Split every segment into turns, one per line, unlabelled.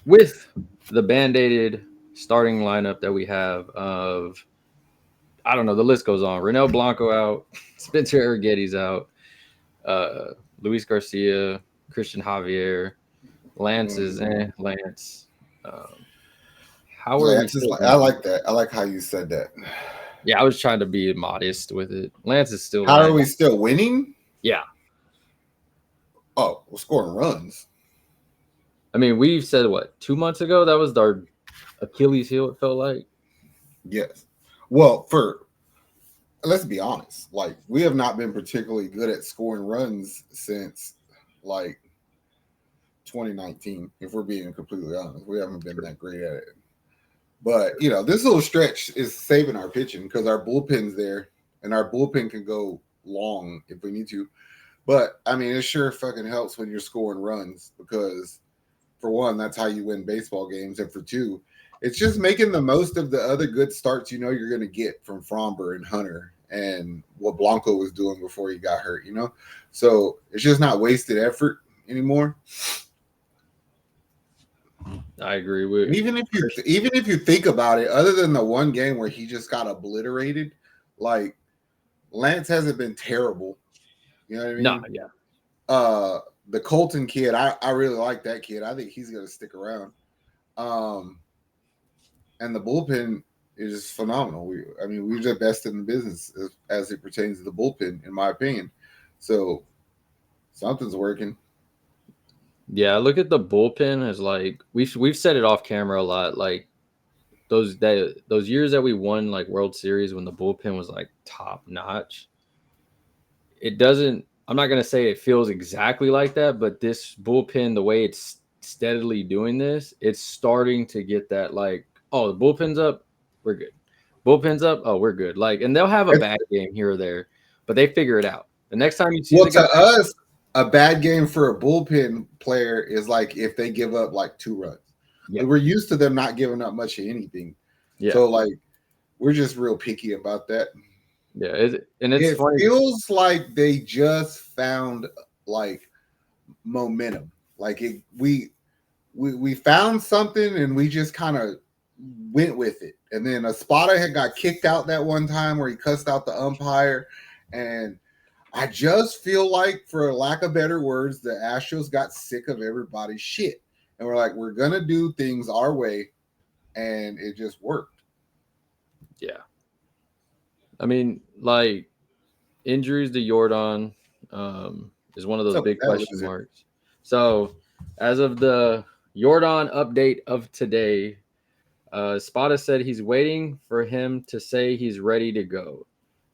with the band-aided starting lineup that we have of, I don't know, the list goes on. Renel Blanco out, Spencer Arrigetti's out, Luis Garcia, Christian Javier, Lance is Lance. Um, how are we
Lance is
still
like, I
winning?
like that. I like how you said that.
Yeah, I was trying to be modest with it. Lance is still
How are
Lance.
we still winning?
Yeah.
Oh, we're scoring runs.
I mean, we've said what, 2 months ago? That was our Achilles heel, it felt like.
Yes. Well, for let's be honest, like we have not been particularly good at scoring runs since like 2019. If we're being completely honest, we haven't been that great at it. But this little stretch is saving our pitching because our bullpen's there, and our bullpen can go long if we need to. But I mean, it sure fucking helps when you're scoring runs because, for one, that's how you win baseball games, and for two, it's just making the most of the other good starts you're going to get from Fromber and Hunter and what Blanco was doing before he got hurt. So it's just not wasted effort anymore.
I agree with.
And even if you think about it, other than the one game where he just got obliterated, like Lance hasn't been terrible. You know what I
No,
mean?
yeah.
The Colton kid, I really like that kid. I think he's gonna stick around. Um, and the bullpen is phenomenal. We're the best in the business as it pertains to the bullpen, in my opinion. So something's working.
Yeah, I look at the bullpen as like we've said it off camera a lot. Like those years that we won like World Series when the bullpen was like top notch. It doesn't. I'm not gonna say it feels exactly like that, but this bullpen, the way it's steadily doing this, it's starting to get that like, oh, the bullpen's up, we're good. Bullpen's up, oh, we're good. Like, and they'll have a bad game here or there, but they figure it out. The next time you see
Well,
the guy,
to us, a bad game for a bullpen player is like if they give up like 2 runs.
yeah,
Like we're used to them not giving up much of anything.
yeah,
So like we're just real picky about that.
yeah, and it's
It
funny.
feels like they just found like momentum. Like we found something and we just kind of went with it. And then Espada had got kicked out that one time where he cussed out the umpire. And I just feel like, for lack of better words, the Astros got sick of everybody's shit. And we're like, we're going to do things our way. And it just worked.
Yeah, I mean, like injuries to Yordan is one of
What's
those
up with
big
that
question
loser?
marks. So, as of the Yordan update of today, Spada said he's waiting for him to say he's ready to go.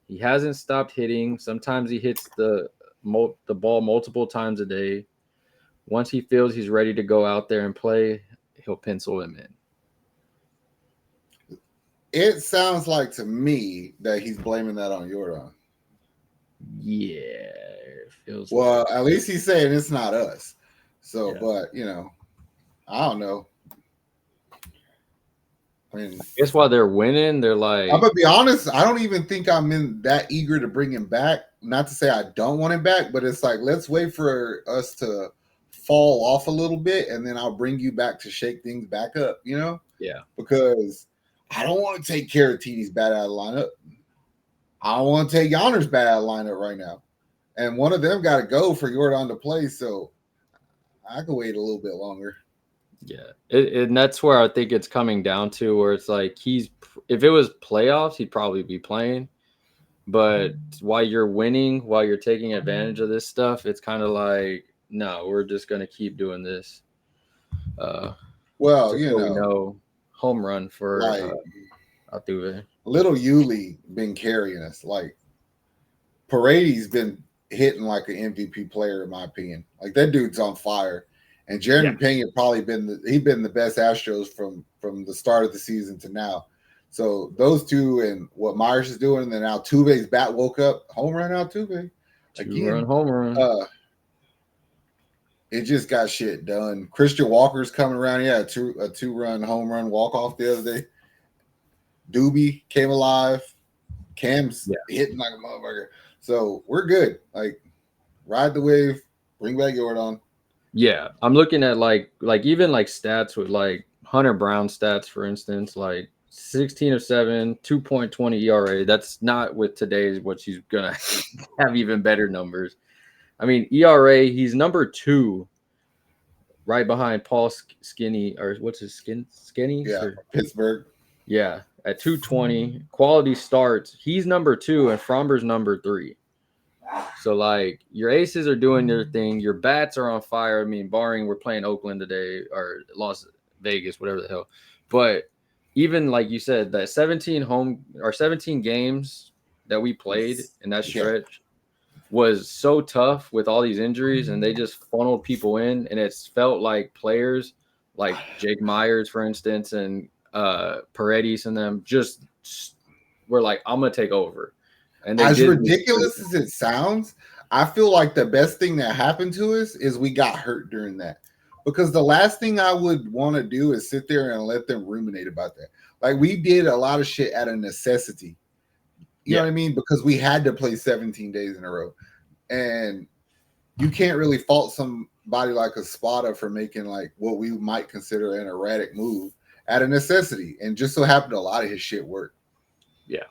He hasn't stopped hitting. Sometimes he hits the ball multiple times a day. Once he feels he's ready to go out there and play, he'll pencil him in.
It sounds like to me that he's blaming that on Jordan.
Yeah, it feels like
Well, at least he's saying it's not us. So,
yeah.
but I don't know. I
I
mean,
guess while they're winning, they're
I'm
like,
gonna be honest. I don't even think I'm in that eager to bring him back. Not to say I don't want him back, but it's like let's wait for us to fall off a little bit, and then I'll bring you back to shake things back up.
yeah,
Because I don't want to take Caratini's bat out of the lineup. I don't want to take Yonner's bat out of the lineup right now, and one of them got to go for Yordan to play. So I can wait a little bit longer.
yeah. And that's where I think it's coming down to where it's like if it was playoffs, he'd probably be playing. But while you're winning, while you're taking advantage of this stuff, it's kind of like, no, we're just gonna keep doing this. Uh,
Well,
just so we know, home run for
like
Altuve.
little Yuli been carrying us. Like Paredes been hitting like an MVP player in my opinion. Like that dude's on fire. And
Yeah,
Jeremy Pena probably been the best Astros from the start of the season to now. So those two and what Meyers is doing, and then Altuve's bat woke up, home run Altuve
2 run
again.
home run.
Uh, it just got shit done. Christian Walker's coming around. Yeah, a 2 run home run walk off the other day. Doobie came alive. Cam's
Yeah,
hitting like a motherfucker. So we're good. Like ride the wave, bring back Jordan.
Yeah, I'm looking at like even like stats with like Hunter Brown stats, for instance, like 16 of 7, 2.20 ERA. That's not with today's what she's gonna have even better numbers. I mean, ERA, he's number 2, right behind Paul Skinny, or what's his Skinny?
Yeah,
Or
Pittsburgh.
yeah, at 220. Quality starts, he's number 2 and Fromber's number 3. So like your aces are doing their thing, your bats are on fire. I mean, barring we're playing Oakland today or Las Vegas, whatever the hell. But even like you said, that 17 home or 17 games that we played in that
Yeah,
stretch was so tough with all these injuries, and they just funneled people in, and it's felt like players like Jake Meyers, for instance, and Paredes and them just were like, I'm gonna take over. And they
as
did.
ridiculous as it sounds, I feel like the best thing that happened to us is we got hurt during that. Because the last thing I would want to do is sit there and let them ruminate about that. Like we did a lot of shit out of necessity. You know
Yeah.
what I mean? Because we had to play 17 days in a row. And you can't really fault somebody like a Spada for making like what we might consider an erratic move out of necessity. And just so happened a lot of his shit worked.
Yeah.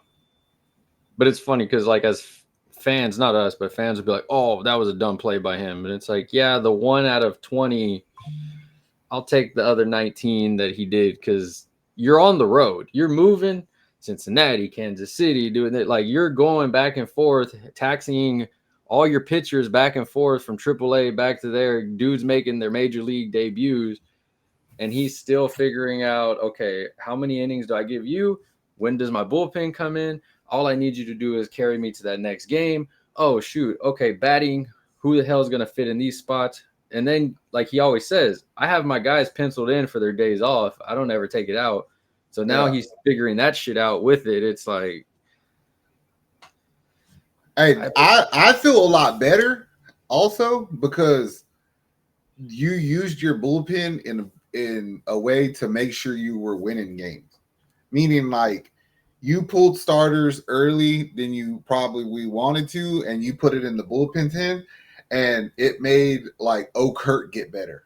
But it's funny because, like, as fans, not us, but fans would be like, oh, that was a dumb play by him. And it's like, yeah, the 1 out of 20, I'll take the other 19 that he did because you're on the road. You're moving Cincinnati, Kansas City, doing it. Like, you're going back and forth, taxiing all your pitchers back and forth from AAA back to there. Dudes making their major league debuts. And he's still figuring out, okay, how many innings do I give you? When does my bullpen come in? All I need you to do is carry me to that next game. Oh, shoot. Okay, batting. Who the hell is going to fit in these spots? And then, like he always says, I have my guys penciled in for their days off. I don't ever take it out. So now
Yeah.
he's figuring that shit out with it. It's like,
Hey, I feel a lot better also because you used your bullpen in a way to make sure you were winning games. Meaning like you pulled starters early than you probably we wanted to, and you put it in the bullpen 10, and it made like Okert get better.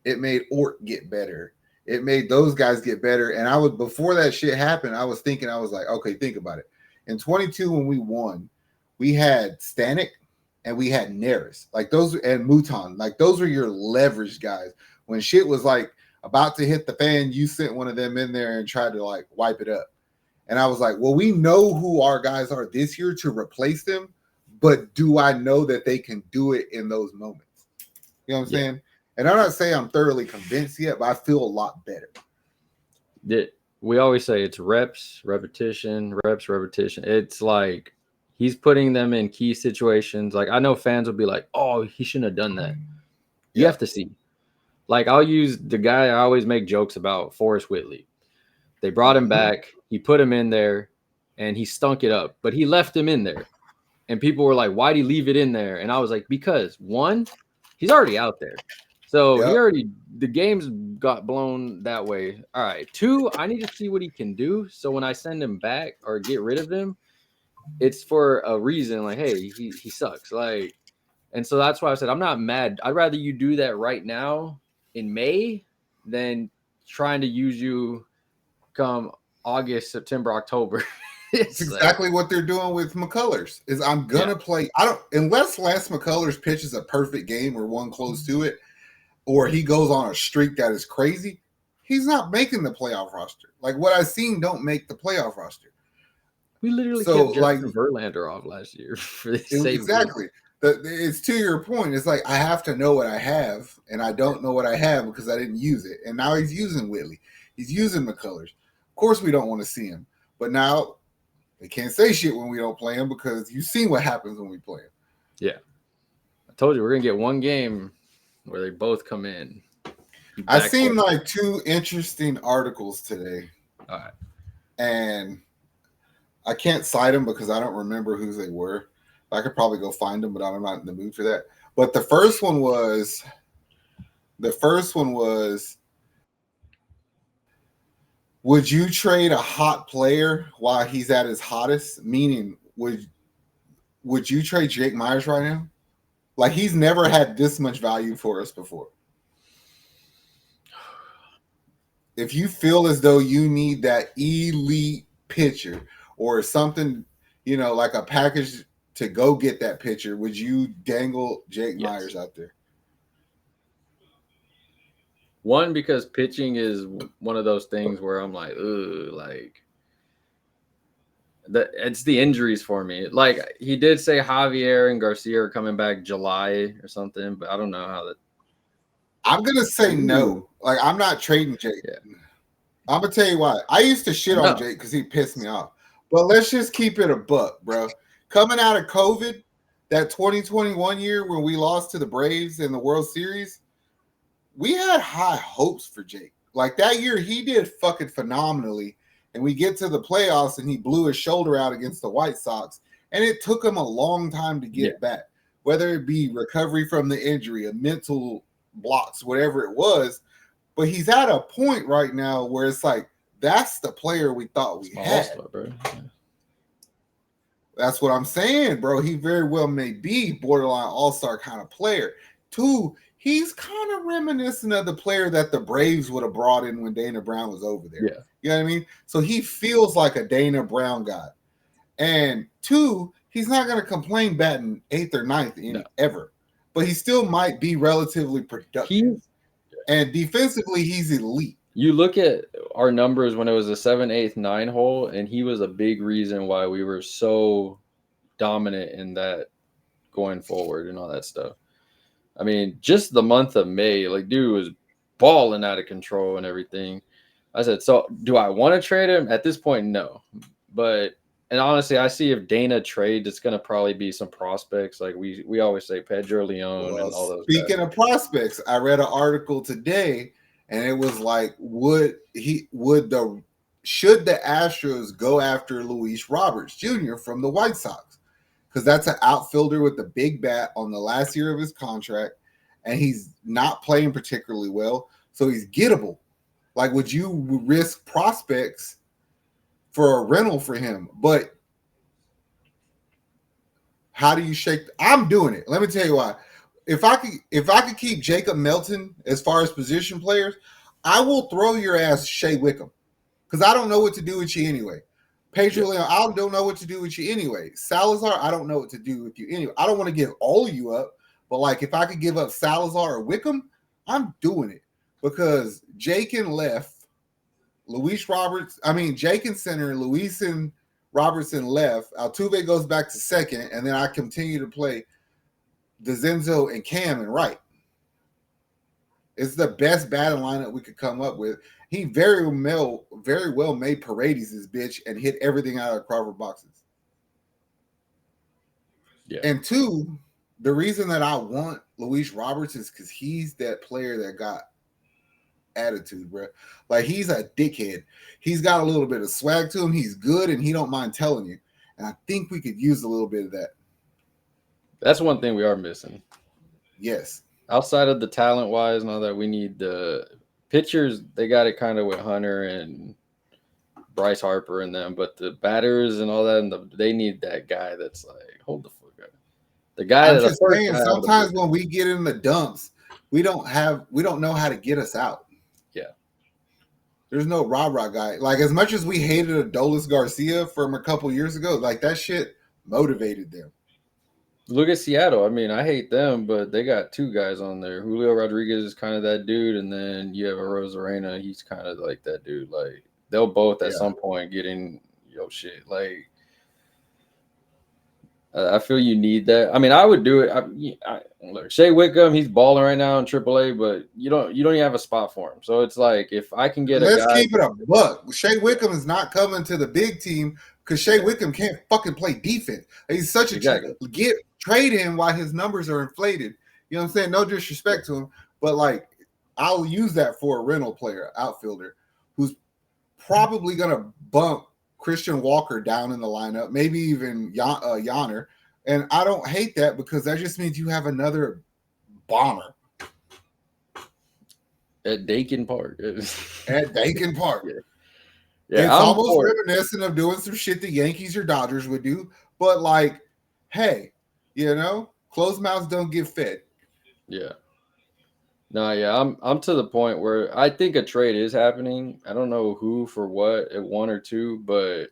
It made Ort get better. It made those guys get better. And I was before that shit happened, I was thinking, I was like, okay, think about it. In 22, when we won, we had Stanek and we had Neris. Like those and Mouton. Like those were your leverage guys. When shit was like about to hit the fan, you sent one of them in there and tried to like wipe it up. And I was like, well, we know who our guys are this year to replace them, but do I know that they can do it in those moments? You know what I'm saying? And I'm not saying I'm thoroughly convinced yet, but I feel a lot better.
We always say it's reps, repetition, reps, repetition. It's like he's putting them in key situations. Like I know fans will be like, "Oh, he shouldn't have done that." You
Yeah.
have to see. Like I'll use the guy I always make jokes about, Forrest Whitley. They brought him back. He put him in there, and he stunk it up. But he left him in there, and people were like, "Why'd he leave it in there?" And I was like, "Because one, he's already out there, so
Yep.
the game's got blown that way. All right. Two, I need to see what he can do. So when I send him back or get rid of him, it's for a reason. Like, hey, he sucks. Like, and so that's why I said I'm not mad. I'd rather you do that right now in May than trying to use you come August, September, October.
It's
It's like,
exactly what they're doing with McCullers. Is I'm
yeah,
gonna play. I don't unless Lance McCullers pitches a perfect game or one close to it, or he goes on a streak that is crazy. He's not making the playoff roster. Like what I've seen, don't make the playoff roster.
we literally
So
kept
like
Justin Verlander off last year for the same reason.
exactly. It's to your point. It's like I have to know what I have, and I don't know what I have because I didn't use it. And now he's using Whitley. He's using McCullers. Of course, we don't want to see him, but now they can't say shit when we don't play him because you've seen what happens when we play him.
Yeah, I told you we're gonna get one game where they both come in.
I seen like two interesting articles today,
All right.
and I can't cite them because I don't remember who they were. I could probably go find them, but I'm not in the mood for that. But the first one was would you trade a hot player while he's at his hottest? Meaning, would you trade Jake Meyers right now? Like he's never had this much value for us before. If you feel as though you need that elite pitcher or something, you know, like a package to go get that pitcher, would you dangle Jake Meyers out there?
One, because pitching is one of those things where I'm like, ugh, like it's the injuries for me. Like he did say Javier and Garcia are coming back July or something, but I don't know how that.
I'm gonna say no. Like I'm not trading Jake.
Yeah.
I'm gonna tell you why. I used to shit on Jake because he pissed me off. But let's just keep it a buck, bro. Coming out of COVID, that 2021 year when we lost to the Braves in the World Series, we had high hopes for Jake. Like that year, he did fucking phenomenally. And we get to the playoffs and he blew his shoulder out against the White Sox. And it took him a long time to get back, whether it be recovery from the injury, a mental blocks, whatever it was. But he's at a point right now where it's like, that's the player we thought we had.
All-star, bro. Yeah.
That's what I'm saying, bro. He very well may be borderline all-star kind of player. Two, he's kind of reminiscent of the player that the Braves would have brought in when Dana Brown was over there.
Yeah.
You know what I mean? So he feels like a Dana Brown guy. And two, he's not going to complain batting 8th or 9th ever. But he still might be relatively productive. And defensively, he's elite.
You look at our numbers when it was a 7, 8, 9 hole, and he was a big reason why we were so dominant in that going forward and all that stuff. I mean, just the month of May, like, dude was balling out of control and everything. I said, so do I want to trade him? At this point, no. But, and honestly, I see if Dana trades, it's going to probably be some prospects. Like we always say, Pedro Leon and all those
Speaking
guys.
of prospects, I read an article today, and it was like, should the Astros go after Luis Roberts Jr. from the White Sox? Because that's an outfielder with a big bat on the last year of his contract, and he's not playing particularly well, so he's gettable. Like, would you risk prospects for a rental for him? But how do you shake? I'm doing it. Let me tell you why. If I could keep Jacob Melton as far as position players, I will throw your ass Shea Wickham because I don't know what to do with you anyway. Pedro Leon, I don't know what to do with you anyway. Salazar, I don't know what to do with you anyway. I don't want to give all of you up, but like if I could give up Salazar or Wickham, I'm doing it because Jake and left, Jake and center, Luis and Robertson left. Altuve goes back to second, and then I continue to play DeZenzo and Cam and right. It's the best batting lineup we could come up with. He very well made Paredes his bitch and hit everything out of Crawford boxes. Yeah. And two, the reason that I want Luis Roberts is because he's that player that got attitude, bro. Like he's a dickhead. He's got a little bit of swag to him. He's good and he don't mind telling you. And I think we could use a little bit of that.
That's one thing we are missing.
Yes.
Outside of the talent wise and all that, we need the pitchers. They got it kind of with Hunter and Bryce Harper and them, but the batters and all that, and they need that guy that's like, hold the fuck up. The guy
I'm just saying, sometimes when we get in the dumps, we don't know how to get us out.
Yeah.
There's no rah-rah guy. Like as much as we hated Adolis Garcia from a couple years ago, like that shit motivated them.
Look at Seattle. I mean, I hate them, but they got two guys on there. Julio Rodriguez is kind of that dude, and then you have a Rosarena. He's kind of like that dude. Like they'll both at some point get in shit. Like I feel you need that. I mean, I would do it. Look, Shea Wickham, he's balling right now in AAA, but you don't even have a spot for him. So it's like if I can get
Let's keep it a buck. Shea Wickham is not coming to the big team because Shea Wickham can't fucking play defense. He's such a trade him while his numbers are inflated. You know what I'm saying? No disrespect to him, but like I'll use that for a rental player, outfielder, who's probably gonna bump Christian Walker down in the lineup, maybe even Yonner. And I don't hate that because that just means you have another bomber.
At Dakin Park.
At Dakin Park.
Yeah,
it's almost reminiscent of doing some shit the Yankees or Dodgers would do. But like, hey, Closed mouths don't get fed.
Yeah. No, yeah, I'm to the point where I think a trade is happening. I don't know who for what at one or two, but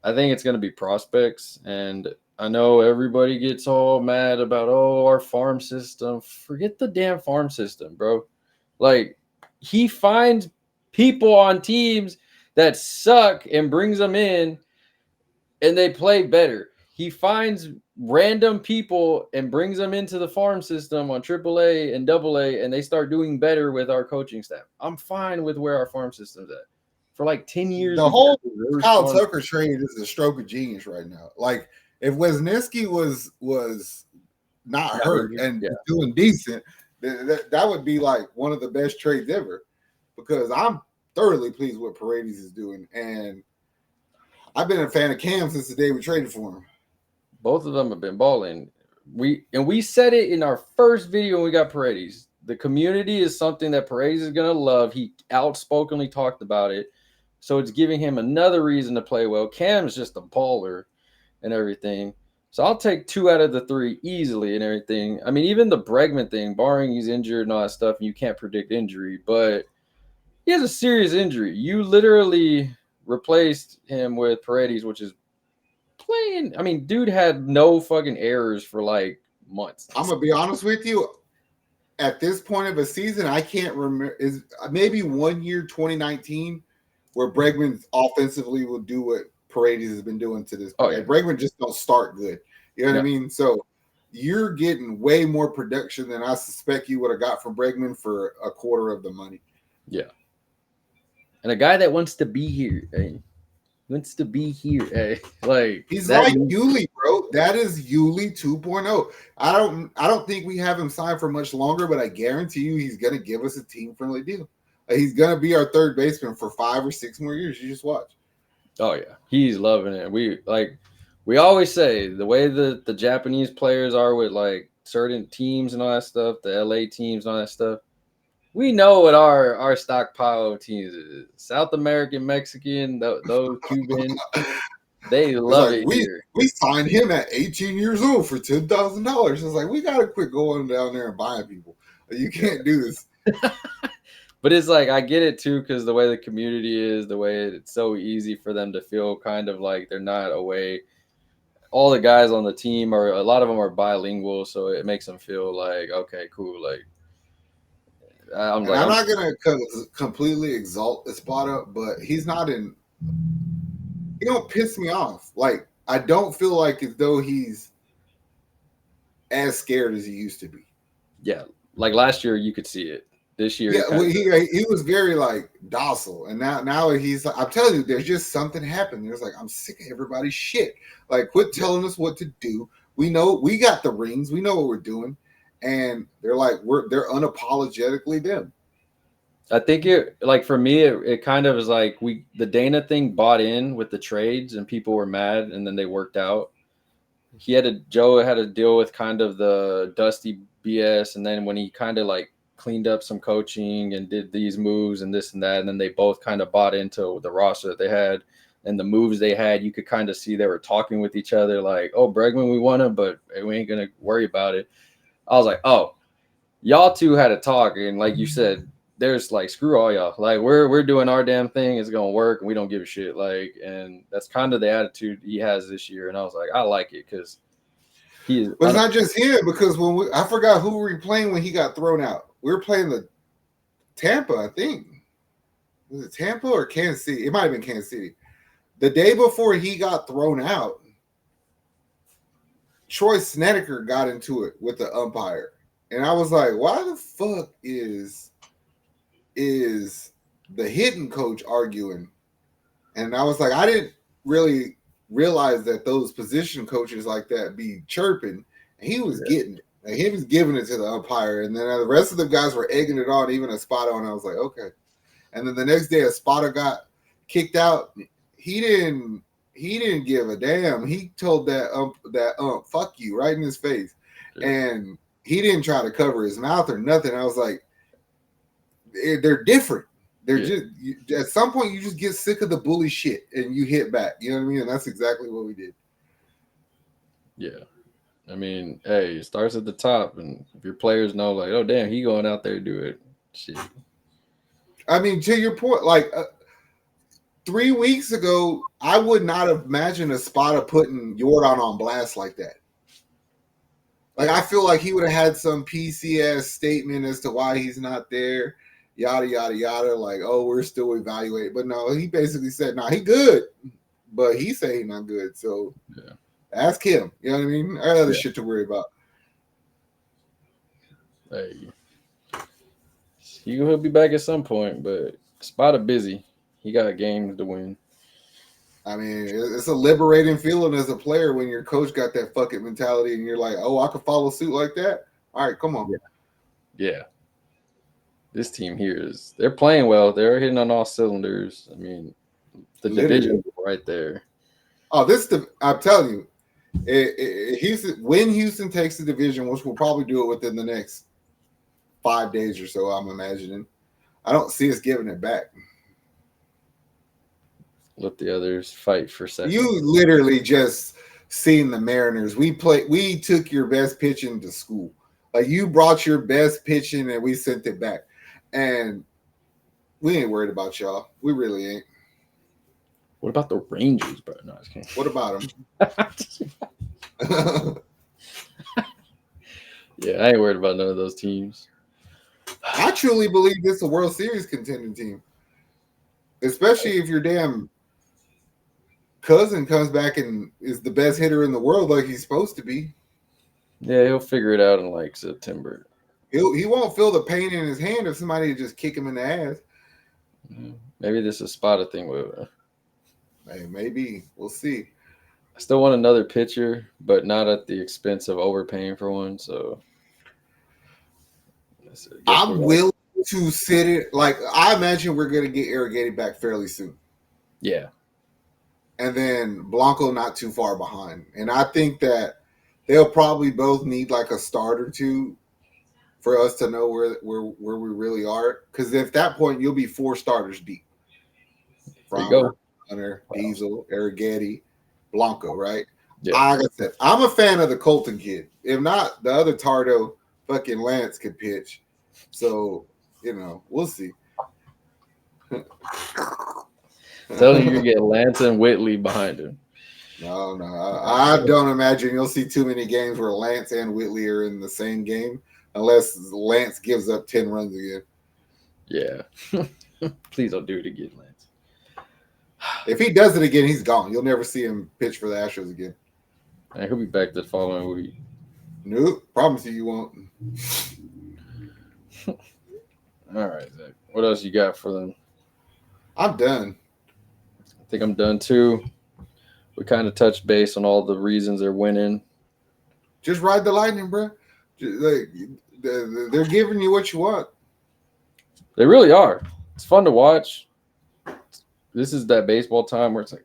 I think it's going to be prospects. And I know everybody gets all mad about, oh, our farm system. Forget the damn farm system, bro. Like, he finds people on teams that suck and brings them in and they play better. He finds random people and brings them into the farm system on AAA and AA, and they start doing better with our coaching staff. I'm fine with where our farm system's at. For like 10 years,
The
we've
whole
had the worst
Kyle
farm.
Tucker trade is a stroke of genius right now. Like if Wisniewski was not hurt and doing decent, that would be like one of the best trades ever. Because I'm thoroughly pleased with what Paredes is doing, and I've been a fan of Cam since the day we traded for him.
Both of them have been balling. We said it in our first video when we got Paredes. The community is something that Paredes is gonna love. He outspokenly talked about it, so it's giving him another reason to play well. Cam is just a baller and everything. So I'll take 2 out of the 3 easily and everything. I mean, even the Bregman thing, barring he's injured and all that stuff, and you can't predict injury, but he has a serious injury. You literally replaced him with Paredes, which is playing. I mean, dude had no fucking errors for like months.
I'm gonna be honest with you. At this point of a season, I can't remember. Is maybe 1 year, 2019, where Bregman offensively will do what Paredes has been doing to this point.
Oh, yeah.
Bregman just don't start good. You know what I mean? So you're getting way more production than I suspect you would have got from Bregman for a quarter of the money.
Yeah. And a guy that wants to be here, wants to be here, like
he's
that
like Yuli, bro. That is Yuli 2.0. I don't think we have him signed for much longer, but I guarantee you he's gonna give us a team friendly deal. He's gonna be our third baseman for 5 or 6 more years. You just watch.
Oh yeah, he's loving it. We always say the way the Japanese players are with like certain teams and all that stuff, the LA teams and all that stuff. We know what our stockpile of teams is. South American, Mexican, those Cuban, they love it here.
We signed him at 18 years old for $10,000. It's like we gotta quit going down there and buying people. You can't do this.
But it's like I get it too, because the way the community is, the way it's so easy for them to feel kind of like they're not away. All the guys on the team are, a lot of them are bilingual, so it makes them feel like, okay, cool. Like I'm
not gonna completely exalt the spot up, but he's not in. He don't piss me off. Like I don't feel like as though he's as scared as he used to be.
Yeah, like last year you could see it. This year,
he was very like docile, and now he's. I'm telling you, there's just something happened. There's like I'm sick of everybody's shit. Like, quit telling us what to do. We know we got the rings. We know what we're doing, and they're like they're unapologetically them.
I think it, like for me, it kind of is like the Dana thing bought in with the trades, and people were mad, and then they worked out. Joe had to deal with kind of the Dusty BS, and then when he kind of like cleaned up some coaching and did these moves and this and that, and then they both kind of bought into the roster that they had and the moves they had. You could kind of see they were talking with each other like, oh, Bregman, we want him, but we ain't gonna worry about it. I was like, oh, y'all two had a talk, and like you said, there's like, screw all y'all, like we're doing our damn thing, it's gonna work, and we don't give a shit. Like, and that's kind of the attitude he has this year, and I was like, I like it, because he is.
But it's not just him, because I forgot who we were playing when he got thrown out. We were playing the Tampa, I think. Was it Tampa or Kansas City? It might have been Kansas City. The day before he got thrown out, Troy Snedeker got into it with the umpire. And I was like, why the fuck is the hitting coach arguing? And I was like, I didn't really realize that those position coaches like that be chirping. And he was getting it. Like, he was giving it to the umpire, and then the rest of the guys were egging it on, even Espada, and I was like, okay. And then the next day, Espada got kicked out. He didn't give a damn. He told that fuck you right in his face, and he didn't try to cover his mouth or nothing. I was like, they're different. They're just at some point you just get sick of the bully shit and you hit back. You know what I mean? And that's exactly what we did.
Yeah. I mean, hey, it starts at the top, and if your players know, like, oh damn, he going out there to do it. Shit.
I mean, to your point, like 3 weeks ago, I would not have imagined a spot of putting Yordan on blast like that. Like, I feel like he would have had some PCS statement as to why he's not there, yada, yada, yada. Like, oh, we're still evaluating. But no, he basically said, nah, he good. But he said he's not good. So
Yeah.
ask him. You know what I mean? I got other shit to worry about.
Hey, he'll be back at some point, but Spada busy. He got games to win.
I mean, it's a liberating feeling as a player when your coach got that fucking mentality and you're like, oh, I could follow suit like that. All right, come on.
Yeah. This team here they're playing well. They're hitting on all cylinders. I mean, the division right there.
Oh, I'm telling you, when Houston takes the division, which we'll probably do it within the next 5 days or so, I'm imagining. I don't see us giving it back.
Let the others fight for second.
You literally just seen the Mariners. We took your best pitching to school. Like, you brought your best pitching and we sent it back. And we ain't worried about y'all. We really ain't.
What about the Rangers, bro? No, I just kidding.
What about them?
Yeah, I ain't worried about none of those teams.
I truly believe this is a World Series contending team. Especially if your damn cousin comes back and is the best hitter in the world like he's supposed to be.
Yeah, he'll figure it out in like September.
He won't feel the pain in his hand if somebody just kick him in the ass.
Maybe this is Spada thing with.
Hey, maybe. We'll see.
I still want another pitcher, but not at the expense of overpaying for one. So
I'm willing to sit it. Like, I imagine we're going to get Irrigated back fairly soon.
Yeah.
And then Blanco not too far behind. And I think that they'll probably both need like a start or two for us to know where we really are. Because at that point, you'll be 4 starters deep. Frommer, Hunter, Diesel, Arrighetti, Blanco, right? Yeah. Like I said, I'm a fan of the Colton kid. If not, the other Tardo, fucking Lance, could pitch. So, we'll see.
Telling you get Lance and Whitley behind him.
No. I don't imagine you'll see too many games where Lance and Whitley are in the same game unless Lance gives up 10 runs again.
Yeah. Please don't do it again, Lance.
If he does it again, he's gone. You'll never see him pitch for the Astros again.
And he'll be back the following week.
Nope. Promise you won't.
All right, Zach. What else you got for them?
I'm done.
I think I'm done too. We kind of touched base on all the reasons they're winning.
Just ride the lightning, bro. They're giving you what you want.
They really are. It's fun to watch. This is that baseball time where it's like,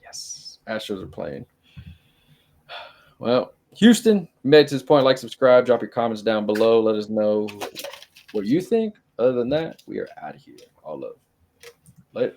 yes, Astros are playing. Well, Houston, made to this point. Like, subscribe, drop your comments down below. Let us know what you think. Other than that, we are out of here. All love. Later.